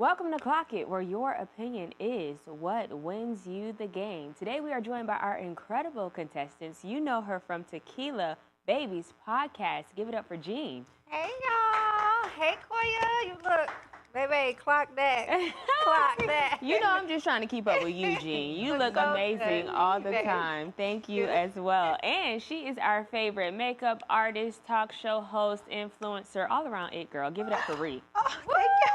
Welcome to Clock It, where your opinion is what wins you the game. Today we are joined by our incredible contestants. You know her from Tequila Babies podcast. Give it up for Jean. Hey y'all. Hey Koiya. You look, baby, clock that. Clock that. You know I'm just trying to keep up with you, Jean. You look so amazing good. all the time. Thank you as well. And she is our favorite makeup artist, talk show host, influencer, all around it girl. Give it up for Ree. Oh, thank you.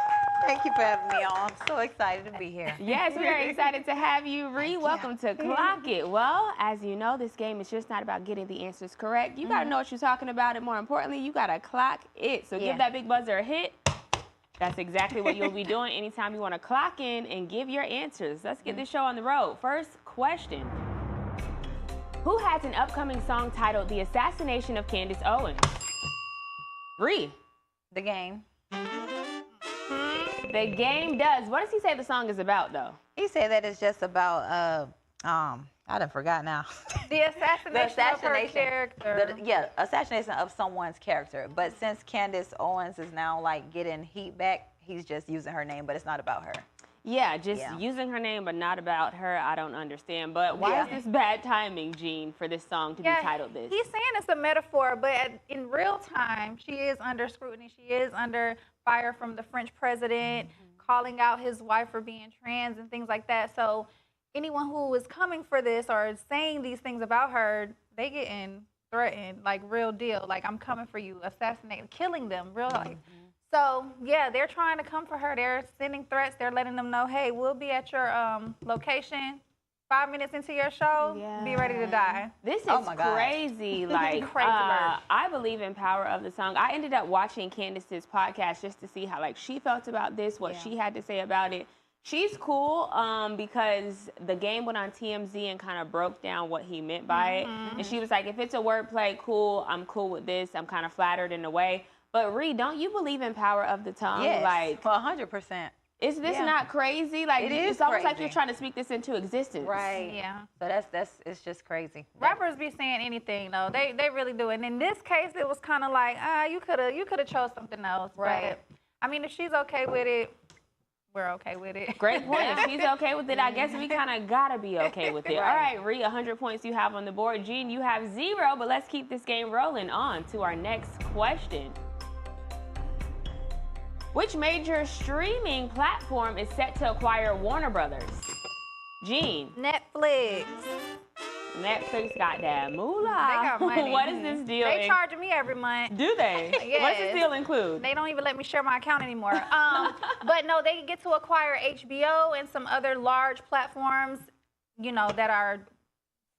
Thank you for having me on. I'm so excited to be here. Yes, we are excited to have you, Ree. Welcome to Clock It. Well, as you know, this game is just not about getting the answers correct. You got to know what you're talking about, and more importantly, you got to clock it. So give that big buzzer a hit. That's exactly what you'll be doing anytime you want to clock in and give your answers. Let's get this show on the road. First question. Who has an upcoming song titled The Assassination of Candace Owens? Ree. The Game. The Game does. What does he say the song is about, though? He said that it's just about, I done forgot now. The assassination of her character. Assassination of someone's character. But since Candace Owens is now, like, getting heat back, he's just using her name, but it's not about her. Yeah, just using her name, but not about her. I don't understand. But why is this bad timing, Jean, for this song to be titled this? He's saying it's a metaphor, but in real time, she is under scrutiny. She is under fire from the French president, calling out his wife for being trans and things like that. So anyone who is coming for this or saying these things about her, they getting threatened, like real deal. Like, I'm coming for you, assassinating, killing them, real life. So, yeah, they're trying to come for her. They're sending threats. They're letting them know, hey, we'll be at your location 5 minutes into your show. Be ready to die. This is crazy. Like, I believe in power of the song. I ended up watching Candace's podcast just to see how, like, she felt about this, what she had to say about it. She's cool because The Game went on TMZ and kind of broke down what he meant by it. And she was like, if it's a wordplay, cool. I'm cool with this. I'm kind of flattered in a way. But Ree, don't you believe in power of the tongue? Yes, like 100%. Is this not crazy? Like, it's almost like you're trying to speak this into existence. Right. Yeah. So it's just crazy. Rappers be saying anything though. They really do. And in this case, it was kind of like, you could have chose something else. Right. But, I mean, if she's okay with it, we're okay with it. Great point. If she's okay with it, I guess we kind of gotta be okay with it. All right, Ree, 100 points you have on the board. Jean, you have 0, but let's keep this game rolling. On to our next question. Which major streaming platform is set to acquire Warner Brothers? Jean. Netflix. Netflix got that moolah. They got money. What is this deal? They charging me every month. Do they? Yes. What's this deal include? They don't even let me share my account anymore. But no, they get to acquire HBO and some other large platforms, you know, that are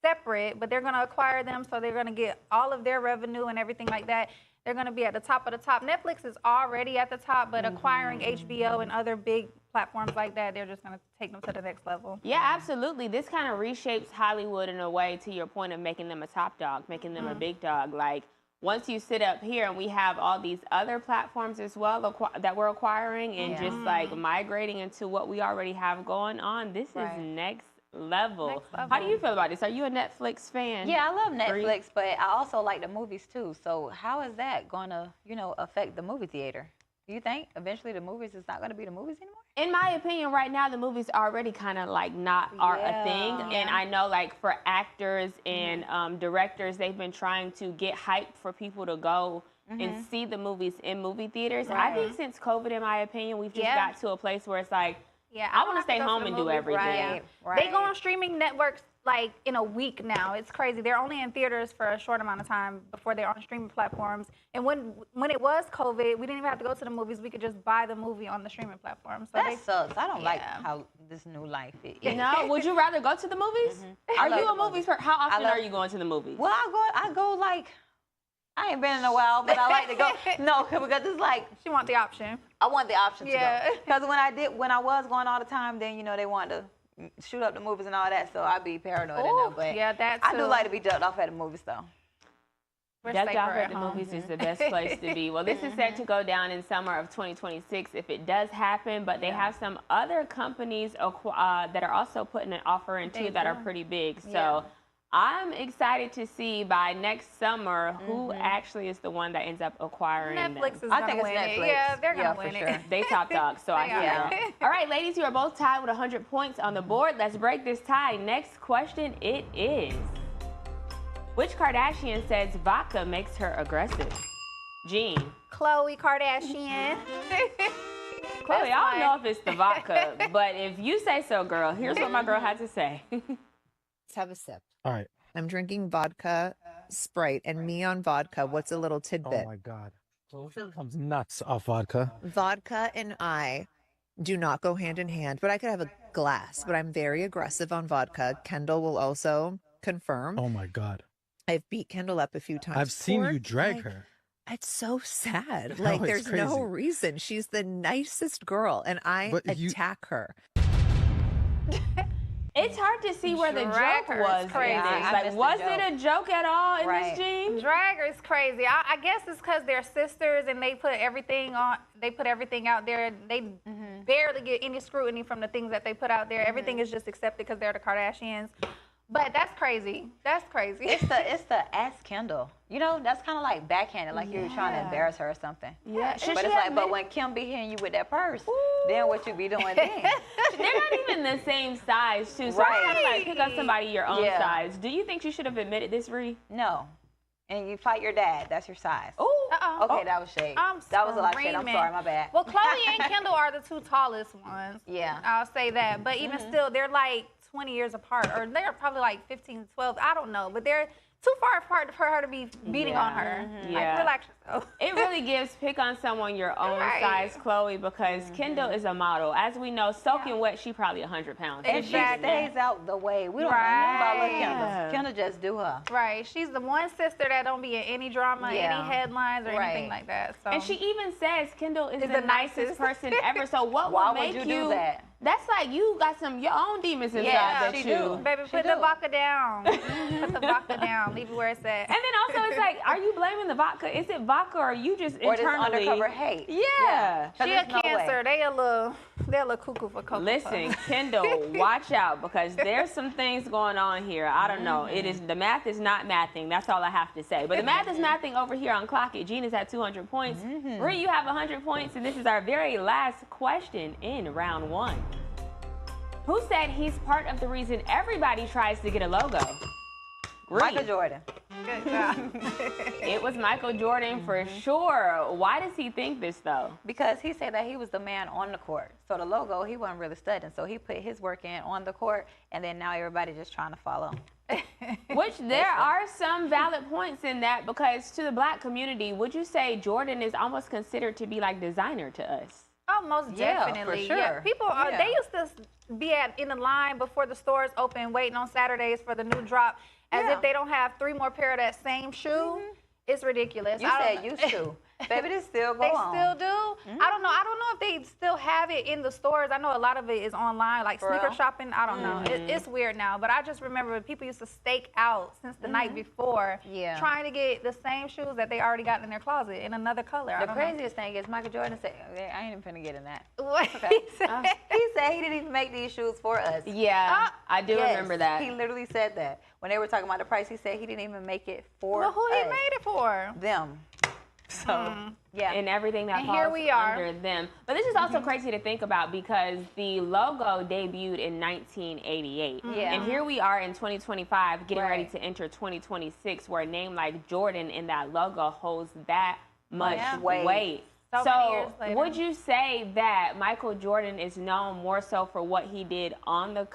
separate, but they're going to acquire them, so they're going to get all of their revenue and everything like that. They're going to be at the top of the top. Netflix is already at the top, but acquiring HBO and other big platforms like that, they're just going to take them to the next level. Yeah, absolutely. This kind of reshapes Hollywood in a way, to your point of making them a top dog, making them a big dog. Like, once you sit up here and we have all these other platforms as well that we're acquiring and just like migrating into what we already have going on, this is next level. How do you feel about this? Are you a Netflix fan? Yeah, I love Netflix, but I also like the movies too. So how is that going to, you know, affect the movie theater? Do you think eventually the movies is not going to be the movies anymore? In my opinion, right now, the movies already kind of like are a thing. And I know, like, for actors and directors, they've been trying to get hype for people to go and see the movies in movie theaters. I think since COVID, in my opinion, we've just got to a place where it's like, I want to stay home and do everything. They go on streaming networks like in a week now. It's crazy. They're only in theaters for a short amount of time before they're on streaming platforms. And when it was COVID, we didn't even have to go to the movies. We could just buy the movie on the streaming platform. So that sucks. I don't like how this new life is. You know, would you rather go to the movies? Are you a movie person? How often are you going to the movies? Well, I go like, I ain't been in a while, but I like to go. No, because it's like, she want the option. I want the option to go. Because when I was going all the time, then, you know, they wanted to shoot up the movies and all that, so I'd be paranoid in there. But that too. I do like to be ducked off at the movies, though. Ducked off at the movies is the best place to be. Well, this is set to go down in summer of 2026 if it does happen, but they have some other companies that are also putting an offer in too that are pretty big. So I'm excited to see by next summer who actually is the one that ends up acquiring Netflix them. is I think gonna it's win it. Netflix. Yeah, they're gonna for win sure. it. They top dog, so I see that. All right, ladies, you are both tied with 100 points on the board. Let's break this tie. Next question, it is. Which Kardashian says vodka makes her aggressive? Jean. Khloe Kardashian. Chloe, I don't know if it's the vodka, but if you say so, girl, here's what my girl had to say. Let's have a sip. All right. I'm drinking vodka, Sprite, and me on vodka. What's a little tidbit? Oh my God. Comes nuts off vodka. Vodka and I do not go hand in hand, but I could have a glass, but I'm very aggressive on vodka. Kendall will also confirm. Oh my God. I've beat Kendall up a few times. I've seen Poor you drag guy. her. It's so sad. No, Like, it's there's no crazy. reason. She's the nicest girl, and I But you- attack her. It's hard to see where the Drag joke her is was. in crazy. this. I Like, missed the was joke. it a joke at all in Right. this, Jean? Dragger is crazy. I guess it's because they're sisters and they put everything on. They put everything out there. They barely get any scrutiny from the things that they put out there. Everything is just accepted because they're the Kardashians. But that's crazy. That's crazy. It's the ask Kendall. You know, that's kind of like backhanded, like you were trying to embarrass her or something. Yeah. Should But she it's like, have but made- when Kim be hitting you with that purse, then what you be doing then? They're not even the same size, too. So I gotta like pick up somebody your own Yeah. size. Do you think she should have admitted this, Ree? No. And you fight your dad. That's your size. Oh, Okay, that was shade. I'm That was a lot of shade. I'm screaming. sorry, my bad. Well, Khloe and Kendall are the two tallest ones. Yeah. I'll say that. But even still, they're like 20 years apart, or they're probably like 15, 12. I don't know. But they're too far apart for her to be beating on her. Yeah. Like, relax yourself. it really gives pick on someone your own Right. size, Chloe, because Kendall is a model. As we know, soaking wet, she probably 100 pounds. And Exactly. she stays out the way. We don't know nothing about little Right. Kendall. Kendall just do her. Right. She's the one sister that don't be in any drama, Yeah. any headlines, or anything Right. like that. So. And she even says Kendall is Is the the nicest nicest. person ever. So what Why will would make you do that? That's like you got your own demons inside Yeah, that she you. do. Baby, She put do. the vodka down. Put the vodka down. Leave it where it's at. And then also it's like, are you blaming the vodka? Is it vodka or are you just Or this internally? undercover hate. Yeah. 'Cause She a there's no way. Cancer. They're a little cuckoo for Cocoa. Listen, Kendall, watch out because there's some things going on here. I don't know. It is the math is not mathing. That's all I have to say. But the math is mathing over here on Clock It. Jean is at 200 points. Ree, you have 100 points, and this is our very last question in round one. Who said he's part of the reason everybody tries to get a logo? Ree. Michael Jordan. Good job. It was Michael Jordan for sure. Why does he think this though? Because he said that he was the man on the court. So the logo, he wasn't really studying. So he put his work in on the court, and then now everybody just trying to follow. Which there are some valid points in that because to the black community, would you say Jordan is almost considered to be like designer to us? Oh, most Yeah, for definitely. sure. Yeah, people are. Yeah. They used to be in the line before the stores open, waiting on Saturdays for the new drop, as Yeah. if they don't have 3 more pair of that same shoe. It's ridiculous. You I said don't- used to. Baby, this still go They on. still do. I don't know. I don't know if they still have it in the stores. I know a lot of it is online, like For sneaker real? shopping. I don't know. It's weird now, but I just remember people used to stake out since the night before, Yeah. trying to get the same shoes that they already got in their closet in another color. I The don't know. craziest thing is Michael Jordan said, I ain't even finna get in that. What Okay. he said. He said he didn't even make these shoes for us. Yeah, I do Yes, remember that. He literally said that. When they were talking about the price, he said he didn't even make it for Well, who he us. made it for? Them. So, yeah. And everything that And falls here we are. under them. But this is also crazy to think about because the logo debuted in 1988. Yeah. And here we are in 2025 getting ready Right. to enter 2026 where a name like Jordan in that logo holds that much Yeah. weight. So many years later. would you say that Michael Jordan is known more so for what he did on the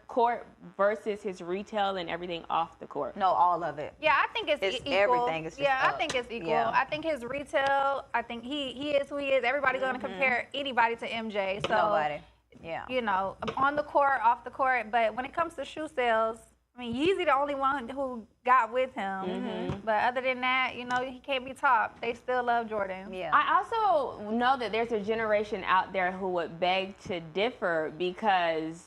court versus his retail and everything off the court? No, all of it. Yeah, I think it's It's equal. everything is just yeah, I up. think it's equal. Yeah. I think his retail. I think he is who he is. Everybody's gonna compare anybody to MJ. So Nobody. Yeah. you know, on the court, off the court. But when it comes to shoe sales, I mean, Yeezy the only one who got with him. But other than that, you know, he can't be topped. They still love Jordan. Yeah. I also know that there's a generation out there who would beg to differ because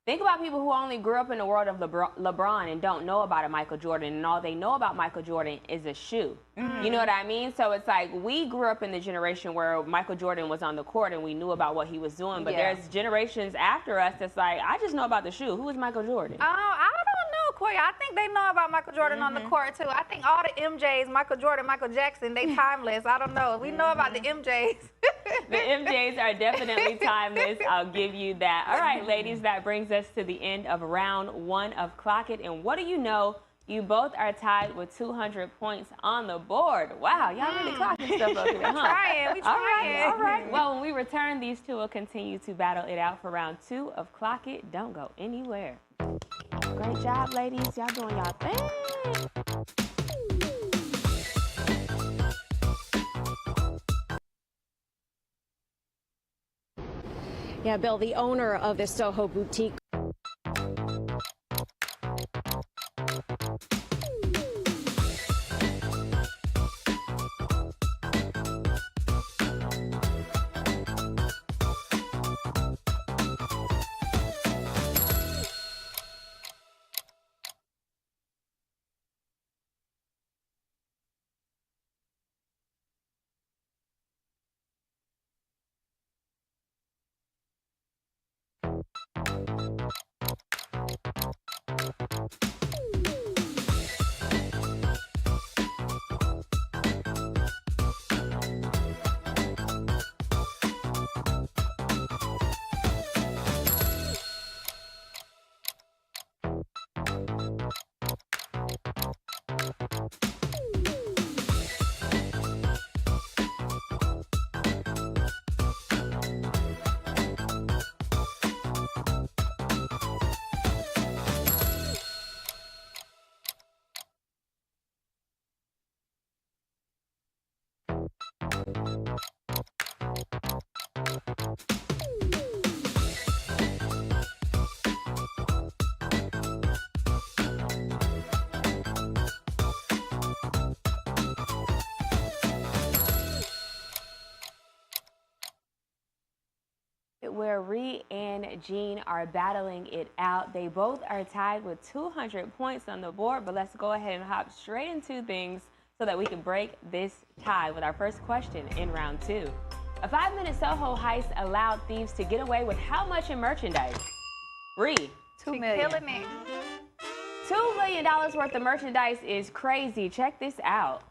think about people who only grew up in the world of LeBron and don't know about a Michael Jordan, and all they know about Michael Jordan is a shoe. You know what I mean? So it's like we grew up in the generation where Michael Jordan was on the court and we knew about what he was doing, but Yeah. there's generations after us that's like, I just know about the shoe. Who is Michael Jordan? I don't know, Koiya, I think they know about Michael Jordan on the court, too. I think all the MJs, Michael Jordan, Michael Jackson, they timeless. I don't know. We know about the MJs. The MJs are definitely timeless. I'll give you that. All right, ladies, that brings us to the end of round 1 of Clock It. And what do you know? You both are tied with 200 points on the board. Wow, y'all really clocking stuff up here, huh? We trying. All right. Well, when we return, these two will continue to battle it out for round 2 of Clock It. Don't go anywhere. Great job, ladies. Y'all doing y'all thing. Yeah, Bill, the owner of this Soho boutique. Where Ree and Jean are battling it out. They both are tied with 200 points on the board, but let's go ahead and hop straight into things so that we can break this tie with our first question in round 2. A 5-minute Soho heist allowed thieves to get away with how much in merchandise? Ree. $2 million. Killing it. $2 million worth of merchandise is crazy. Check this out.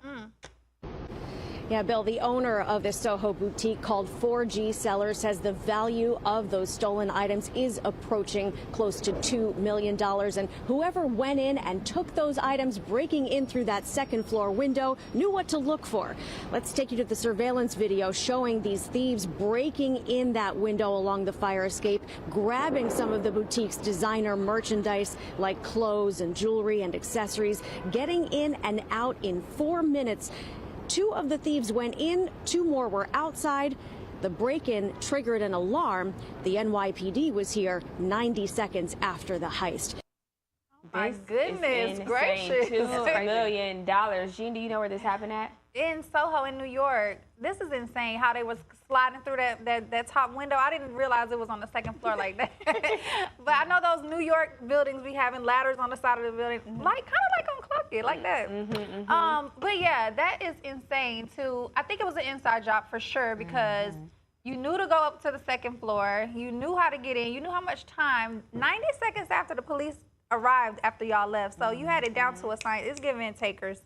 Yeah, Bill, the owner of this Soho boutique called 4G Sellers says the value of those stolen items is approaching close to $2 million. And whoever went in and took those items, breaking in through that second floor window, knew what to look for. Let's take you to the surveillance video showing these thieves breaking in that window along the fire escape, grabbing some of the boutique's designer merchandise like clothes and jewelry and accessories, getting in and out in 4 minutes. 2 of the thieves went in, 2 more were outside. The break-in triggered an alarm. The NYPD was here 90 seconds after the heist. My goodness gracious. $2 million. Jean, do you know where this happened at? In Soho, in New York. This is insane how they was sliding through that top window. I didn't realize it was on the second floor like that. But I know those New York buildings be having ladders on the side of the building, like kind of like on Clock It, like that. But yeah, that is insane too. I think it was an inside job for sure because you knew to go up to the second floor. You knew how to get in. You knew how much time. 90 seconds after the police arrived after y'all left. So you had it down to a science. It's giving takers.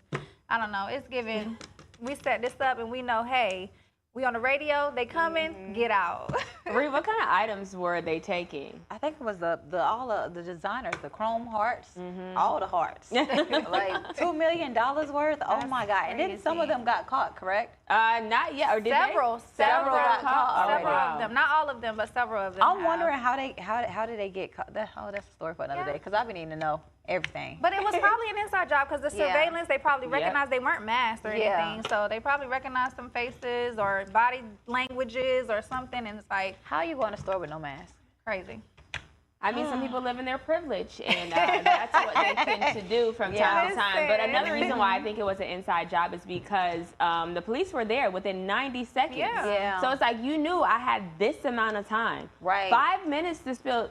I don't know. It's giving. We set this up and we know, hey, we on the radio, they coming, get out. Ree, what kind of items were they taking? I think it was all of the designers, the chrome hearts, all the hearts. Like $2 million worth. Oh my God! And then some of them got caught, correct? Not yet. Or did several got caught. Several of them, not all of them, but several of them. I'm wondering how did they get caught? That's a story for another day because I've been needing to know everything. But it was probably an inside job because the surveillance, they probably recognized they weren't masked or anything. So they probably recognized some faces or body languages or something. And it's like, how are you going to store with no mask? Crazy. I mean, some people live in their privilege, and that's what they tend to do from time to time. But another reason why I think it was an inside job is because the police were there within 90 seconds. Yeah. So it's like you knew I had this amount of time. Right. 5 minutes to steal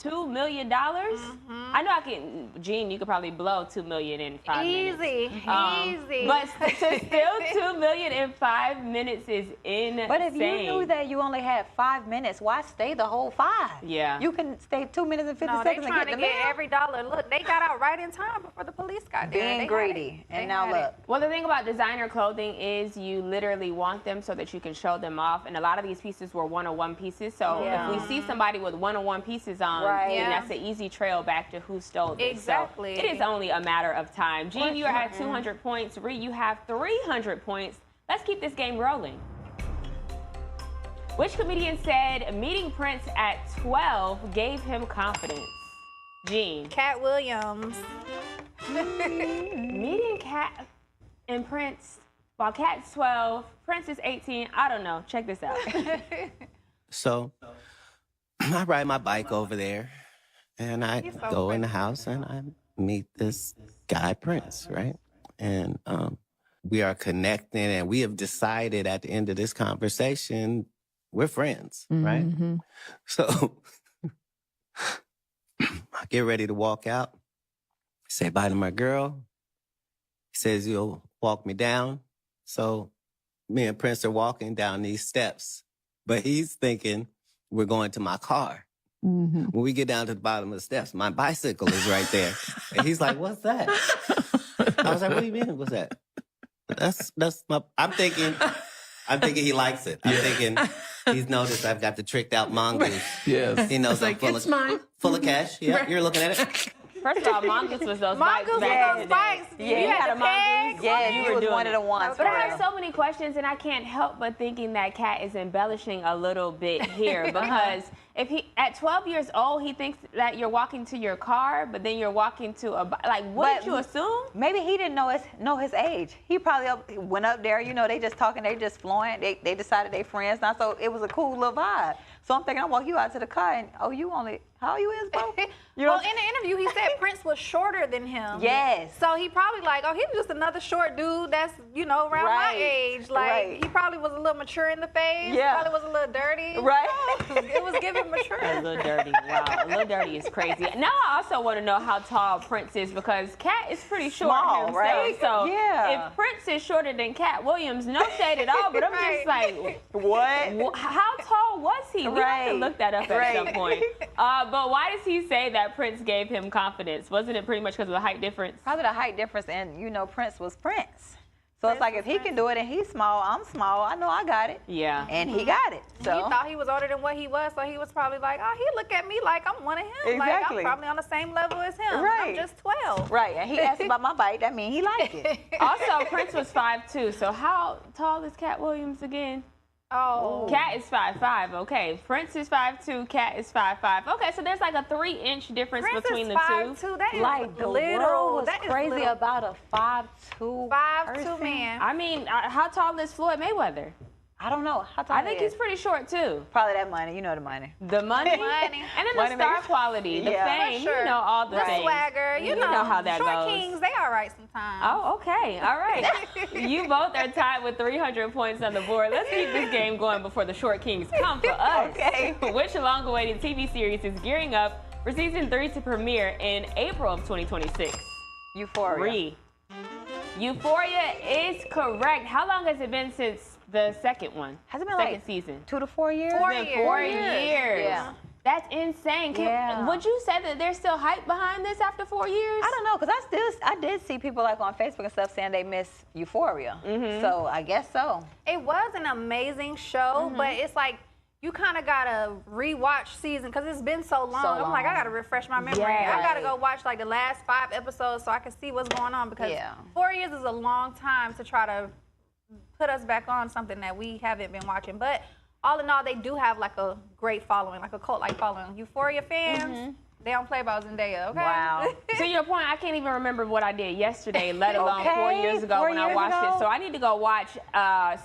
$2 million. I I know I can, Jean, you could probably blow $2 million in 5 minutes. Easy. But to still $2 million in 5 minutes is insane. But if you knew that you only had 5 minutes, why stay the whole 5? Yeah. You can stay 2 minutes and 50 No, seconds they and trying get to the get meal. every dollar. Look, they got out right in time before the police got there. Being They greedy. had it. And They now had look. it. Well, the thing about designer clothing is you literally want them so that you can show them off. And a lot of these pieces were one-on-one pieces. So Yeah. if we see somebody with one-on-one pieces on, Right. then Yeah. that's an easy trail back to who stole this. Exactly. So it is only a matter of time. Jean, you are at 200 points. Ree, you have 300 points. Let's keep this game rolling. Which comedian said meeting Prince at 12 gave him confidence? Jean. Cat Williams. Meeting Cat and Prince, while Cat's 12, Prince is 18. I don't know. Check this out. So I ride my bike over there and I He's so go in the pretty. house and I meet this guy, Prince, right? And we are connecting and we have decided at the end of this conversation, we're friends, right? So I get ready to walk out, say bye to my girl. He says you'll walk me down. So me and Prince are walking down these steps, but he's thinking we're going to my car. When we get down to the bottom of the steps, my bicycle is right there. And he's like, what's that? I was like, what do you mean, what's that? That's my, I'm thinking he likes it. I'm thinking he's noticed I've got the tricked out mongoose. Yes. He knows I'm full of cash. Yeah, you're looking at it. First of all, mongoose was those bikes. Mongoose was back in those the day. bikes. Yeah, You you had had a the mongoose. pegs. Yeah, you he were was doing one of it. the ones. But for I real. have so many questions, and I can't help but thinking that Cat is embellishing a little bit here because if he, at 12 years old, he thinks that you're walking to your car, but then you're walking to a, like, wouldn't But- you assume? Maybe he didn't know his age. He probably went up there, you know, they just talking, they just flowing. They decided they friends now, so it was a cool little vibe. So I'm thinking, I walk you out to the car, and you only, how you is, bro? You Well, know- in the interview, he said Prince was shorter than him. Yes. So he probably like, oh, he's just another short dude that's, you know, around my Right. age. Like, Right. he probably was a little mature in the face. Yeah. Probably was a little dirty. Right. It was giving A mature. little dirty. Wow, a little dirty is crazy. Now I also want to know how tall Prince is because Cat is pretty short Small, himself. right? So Yeah. if Prince is shorter than Cat Williams, no shade at all. But I'm just like, What? how tall was he? We have to Right. look that up at some point. But why does he say that Prince gave him confidence? Wasn't it pretty much because of the height difference? Probably the height difference, and you know, Prince was Prince. So it's Prince like was if he can do it and he's small, I'm small. I know I got it, Yeah. and he got it. He So thought he was older than what he was, so he was probably like, oh, he look at me like I'm one of him. Like, Exactly. I'm probably on the same level as him. Right. I'm just 12. right, and he asked about my bike. That means he liked it. Also, Prince was 5'2". So how tall is Cat Williams again? Oh. Cat is 5'5". Okay, Prince is 5'2". Cat is 5'5". Okay, so there's like a 3-inch difference Prince between is the 5'2". two. That is Like the little. world was That is crazy little. about a 5'2". 5'2" person. man. I mean, how tall is Floyd Mayweather? I don't know. How tall I think he he's is? pretty short too. Probably that money. You know the money. The money, Money. and then Money the star makes- quality, the Yeah. fame, For sure. you know, all the The things. swagger. You You know, know how that short goes. kings, they all right sometimes. Oh, okay. All right. You both are tied with 300 points on the board. Let's keep this game going before the short kings come for us. Okay. Which long-awaited TV series is gearing up for season 3 to premiere in April of 2026? Euphoria. Ree. Euphoria is correct. How long has it been since the second one? Has it been second like season? 2 to 4 years? 4 It's been years. 4 years. Yeah. That's insane. Yeah. Would you say that there's still hype behind this after 4 years? I don't know, because I did see people like on Facebook and stuff saying they miss Euphoria. So I guess so. It was an amazing show, but it's like you kind of gotta rewatch season because it's been so long. I'm like, I gotta refresh my memory. Yeah. I gotta go watch like the last 5 episodes so I can see what's going on because Yeah. 4 years is a long time to try to put us back on something that we haven't been watching. But all in all, they do have like a great following, like a cult-like following. Euphoria fans, they don't play about Zendaya, okay? Wow. To your point, I can't even remember what I did yesterday, let alone 4 Okay, years ago 4 when I years watched ago. it. So I need to go watch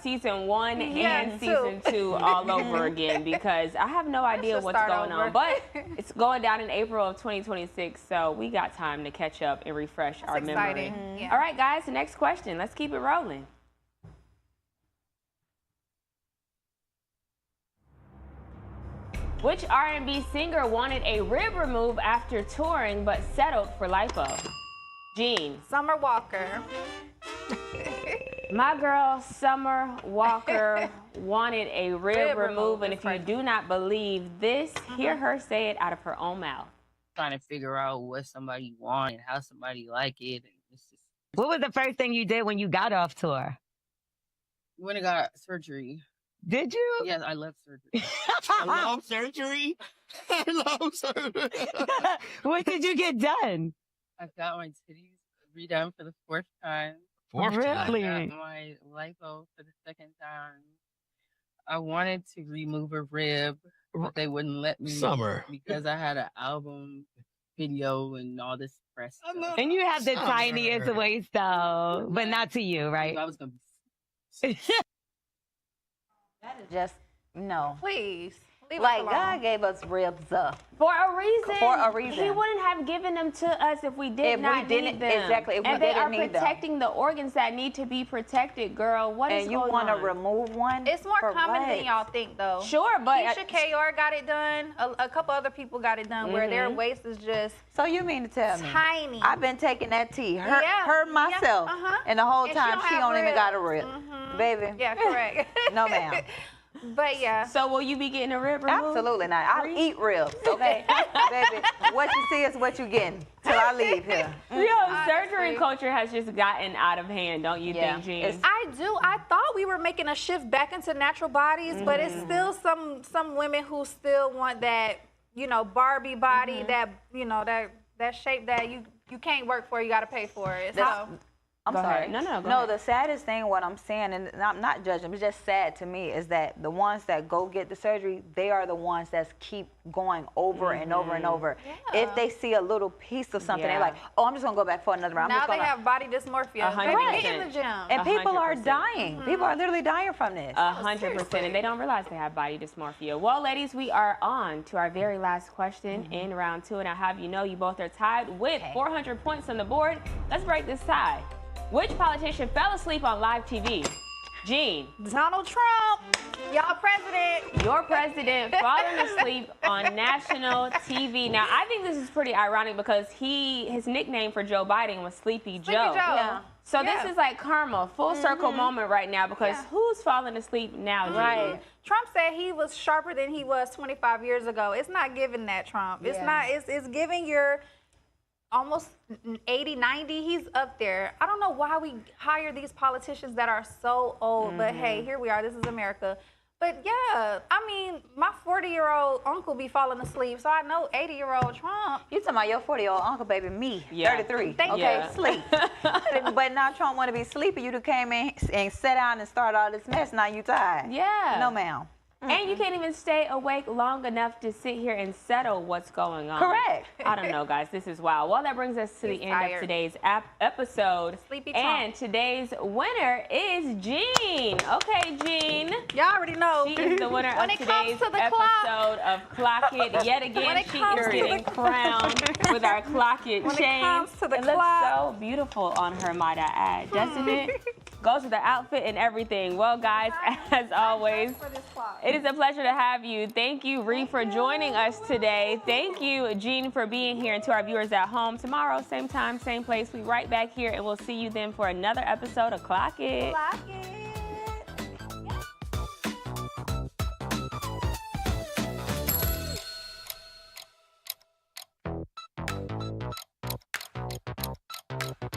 season 1 Yeah, and two. season 2 all over again because I have no idea should what's start going over. on. But it's going down in April of 2026, so we got time to catch up and refresh our exciting. memory. Yeah. All right, guys, the next question. Let's keep it rolling. Which R&B singer wanted a rib remove after touring but settled for lipo? Jean. Summer Walker. My girl, Summer Walker, wanted a rib remove, and if you do not believe this, hear her say it out of her own mouth. Trying to figure out what somebody wants and how somebody like it. And it's just... What was the first thing you did when you got off tour? When I got surgery. Did you? Yes, I love surgery. I love surgery. I love surgery. What did you get done? I got my titties redone for the 4th time. Really? I got my lipo for the 2nd time. I wanted to remove a rib, but they wouldn't let me. Because I had an album video and all this press stuff. And you have the tiniest waist though, but not to you, right? I was gonna That is just, no. Please. Leave Like, us alone. God gave us ribs For a reason. For a reason. He wouldn't have given them to us if we did not need them. Exactly. If we and they are didn't need protecting the organs that need to be protected, girl. What is and you going want to on? remove one? It's more for common what? than y'all think, though. Sure, but Keisha Kayor got it done. A couple other people got it done where their waist is just So you mean to tell me? tiny. I've been taking that tea, her Yeah. myself, Uh-huh. and the whole And she time don't she have don't even ribs. got a rib, baby. Yeah, correct. No, ma'am. But yeah. So will you be getting a rib removed? Absolutely not. I'll eat ribs, okay? Baby, what you see is what you getting till I leave here. Surgery culture has just gotten out of hand, don't you think, Jean? I do. I thought we were making a shift back into natural bodies, but it's still some women who still want that, Barbie body, that, that shape that you can't work for, you got to pay for it. So. I'm Go sorry. ahead. No, go No, ahead. the saddest thing, what I'm saying, and I'm not judging, it's just sad to me, is that the ones that go get the surgery, they are the ones that keep going over and over and over. Yeah. If they see a little piece of something, Yeah. they're like, oh, I'm just going to go back for another round. Now they have body dysmorphia. 100%. Baby, get in the gym. And people are 100%. dying. People are literally dying from this. 100%, and they don't realize they have body dysmorphia. Well, ladies, we are on to our very last question in round 2, and I have you both are tied with 400 points on the board. Let's break this tie. Which politician fell asleep on live TV? Jean. Donald Trump, y'all president. Your president falling asleep on national TV. Now, I think this is pretty ironic because his nickname for Joe Biden was Sleepy Joe. Yeah. So this is like karma, full circle moment right now because who's falling asleep now, Jean? Right. Trump said he was sharper than he was 25 years ago. It's not giving that, Trump. It's not. It's giving your almost 80, 90. He's up there. I don't know why we hire these politicians that are so old, but hey, here we are. This is America. But yeah, I mean, my 40-year-old uncle be falling asleep, so I know 80-year-old Trump. You talking about your 40-year-old uncle, baby, me, Yeah. 33. Thank okay, you. sleep. But now Trump want to be sleepy. You done came in and sat down and started all this mess. Now you tired. Yeah. No, ma'am. And you can't even stay awake long enough to sit here and settle what's going on. Correct. I don't know, guys. This is wild. Well, that brings us to the end tired. of today's episode. Sleepy And Trump. today's winner is Jean. Okay, Jean. Y'all already know. She is the winner When of it comes today's to the episode of Clock It. Yet When again, it she comes is to getting the- crowned with our Clock It When it chain. comes to the it looks clock. so beautiful on her, might I add, doesn't it? Goes with the outfit and everything. Well, guys, as always, it is a pleasure to have you. Thank you, Ree, for joining us today. Thank you, Jean, for being here. And to our viewers at home, tomorrow, same time, same place, we right back here, and we'll see you then for another episode of Clock It. Clock it.